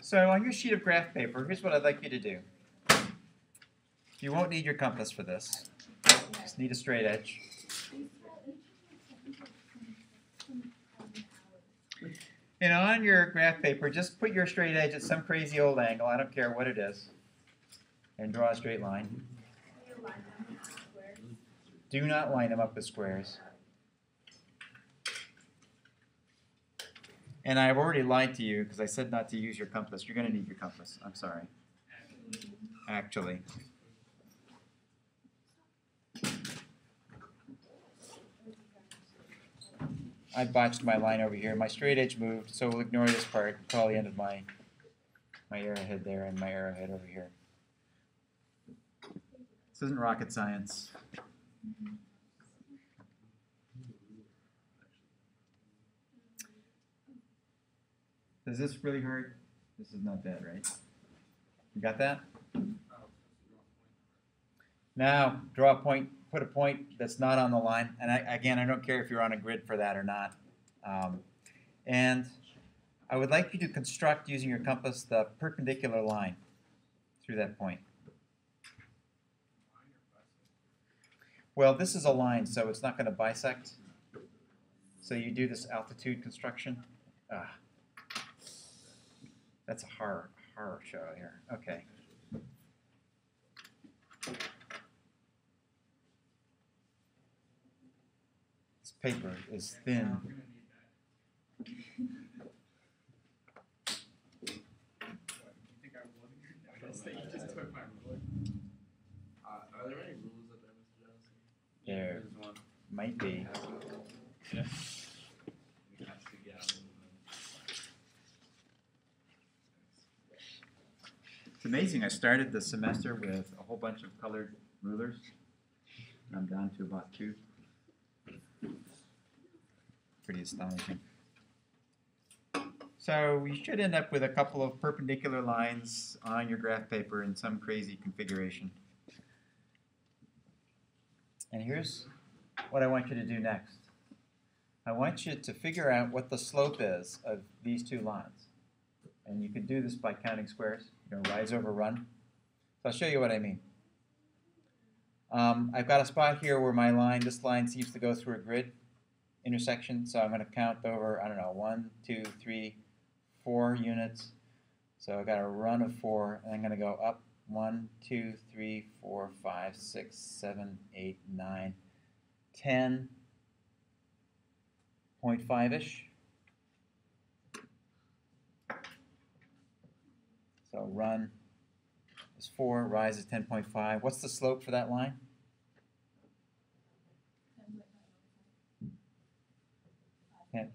So on your sheet of graph paper, here's what I'd like you to do. You won't need your compass for this. You just need a straight edge. And on your graph paper, just put your straight edge at some crazy old angle, I don't care what it is, and draw a straight line. Do not line them up with squares. And I've already lied to you because I said not to use your compass. You're going to need your compass. I'm sorry. Actually. I botched my line over here. My straight edge moved, so we'll ignore this part. Call the end of my arrowhead there and my arrowhead over here. This isn't rocket science. Is this really hard? This is not bad, right? You got that? Now, draw a point, put a point that's not on the line. And again, I don't care if you're on a grid for that or not. And I would like you to construct, using your compass, the perpendicular line through that point. Well, this is a line, so it's not going to bisect. So you do this altitude construction. That's a horror show here. Okay. This paper is thin. Are there any rules up there, Mr. Johnson? There might be. Yeah. It's amazing. I started the semester with a whole bunch of colored rulers, and I'm down to about 2. Pretty astonishing. So you should end up with a couple of perpendicular lines on your graph paper in some crazy configuration. And here's what I want you to do next. I want you to figure out what the slope is of these 2 lines. And you can do this by counting squares. You know, rise over run. So I'll show you what I mean. I've got a spot here where my line, this line seems to go through a grid intersection. So I'm going to count over, I don't know, 1, 2, 3, 4 units. So I've got a run of 4, and I'm going to go up 1, 2, 3, 4, 5, 6, 7, 8, 9, 10.5-ish. So run is 4, rise is 10.5. What's the slope for that line? Yeah.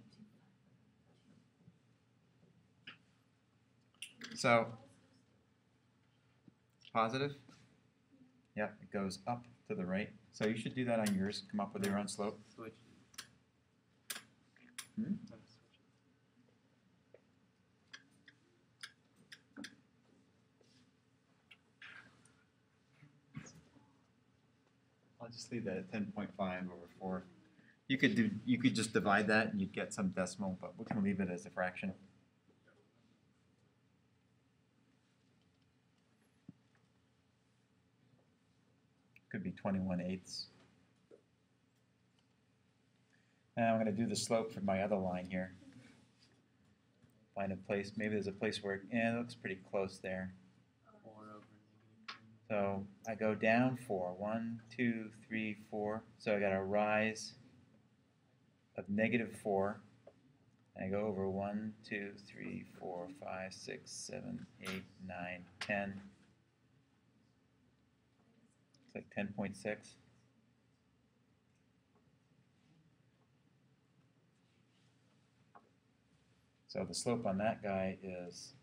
So it's positive. Yep, it goes up to the right. So you should do that on yours. Come up with your own slope. I'll just leave that at 10.5 over 4. You could just divide that and you'd get some decimal, but we can leave it as a fraction. Could be 21/8. Now I'm going to do the slope for my other line here. Find a place. Maybe there's a place where it looks pretty close there. So I go down 4. 1, 2, 3, 4. So I got a rise of -4. And I go over 1, 2, 3, 4, 5, 6, 7, 8, 9, 10. It's like 10.6. So the slope on that guy is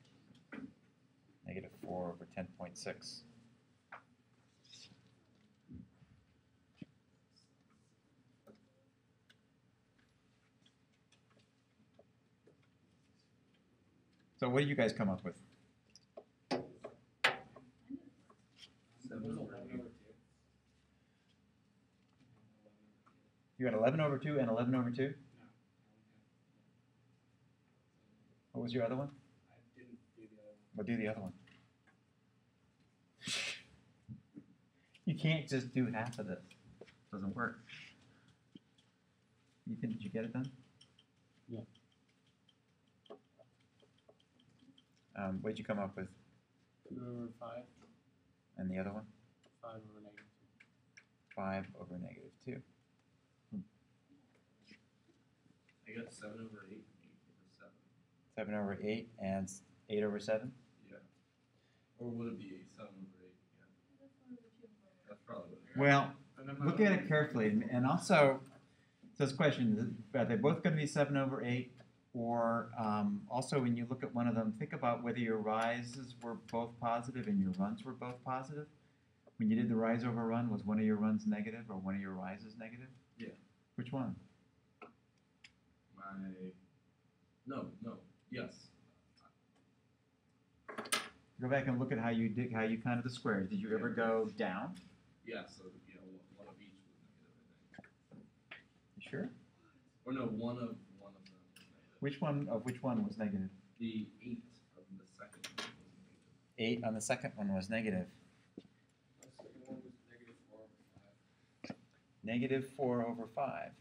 -4 over 10.6. So what do you guys come up with? You got 11/2 and 11/2? What What was your other one? I didn't do the other one. Well, do the other one. You can't just do half of this. Doesn't work. Ethan, did you get it done? Yeah. What did you come up with? 2/5, And the other one? 5/-2. 5 over -2. I got 7/8, 8/7. 7 over 8 and 8 over 7? Yeah. Or would it be 7/8? Yeah. That's probably what it is. Well, And I'm not- look at it carefully. And also, so this question, are they both going to be 7 over 8? Or also when you look at one of them, think about whether your rises were both positive and your runs were both positive. When you did the rise over run, was one of your runs negative or one of your rises negative? Yeah. Which one? No, yes. Go back and look at how you counted the squares. Did you ever go down? Yeah, so yeah, one of each was negative, I think. You sure? Or no, one of them was negative. Which one was negative? The 8 of the second one was negative. 8 on the second one was negative. The second one was -4/5. -4/5.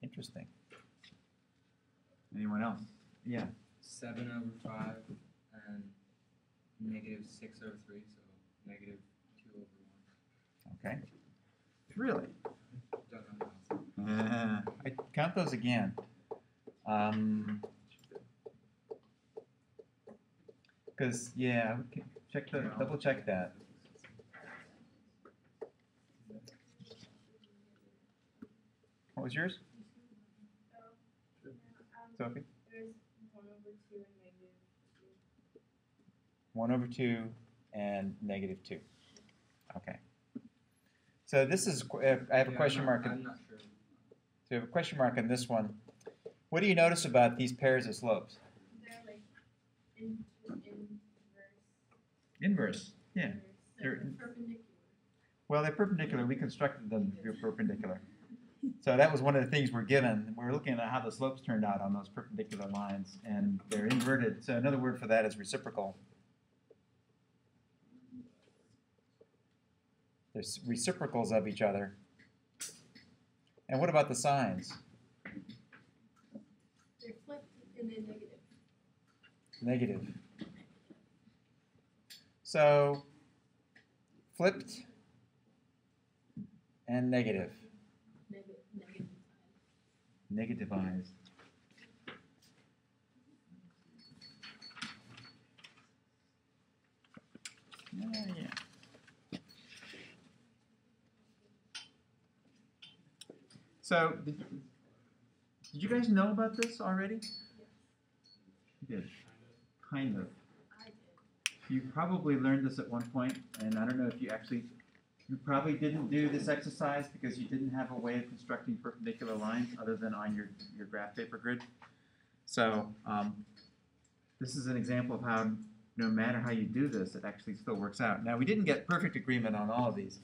Interesting. Anyone else? Yeah. 7/5 and -6/3, so -2/1. Okay. Really? Don't know the answer. I count those again. Because yeah, double check that. What was yours, Sophie? There's 1/2 and -2. 1/2 and -2. Okay. So this is, I have a question mark. I'm not sure. So you have a question mark on this one. What do you notice about these pairs of slopes? They're like inverse. Inverse, yeah. They're They're- perpendicular. Well, they're perpendicular. We constructed them to be perpendicular. So that was one of the things we're given. We're looking at how the slopes turned out on those perpendicular lines, and they're inverted. So another word for that is reciprocal. They're reciprocals of each other. And what about the signs? They're flipped and then negative. Negative. So flipped and negative. Negativized. Yeah. So, did you guys know about this already? You did. Kind of. I did. You probably learned this at one point, and I don't know if you probably didn't do this exercise because you didn't have a way of constructing perpendicular lines other than on your graph paper grid. So this is an example of how no matter how you do this, it actually still works out. Now we didn't get perfect agreement on all of these.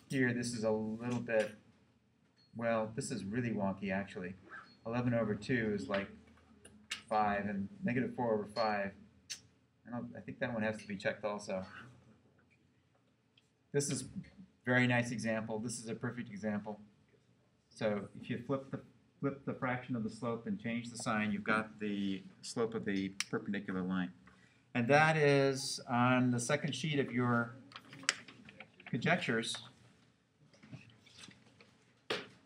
Here this is a little bit, well, this is really wonky actually. 11/2 is like 5 and -4/5. I think that one has to be checked also. This is a very nice example. This is a perfect example. So if you flip the fraction of the slope and change the sign, you've got the slope of the perpendicular line. And that is on the second sheet of your conjectures.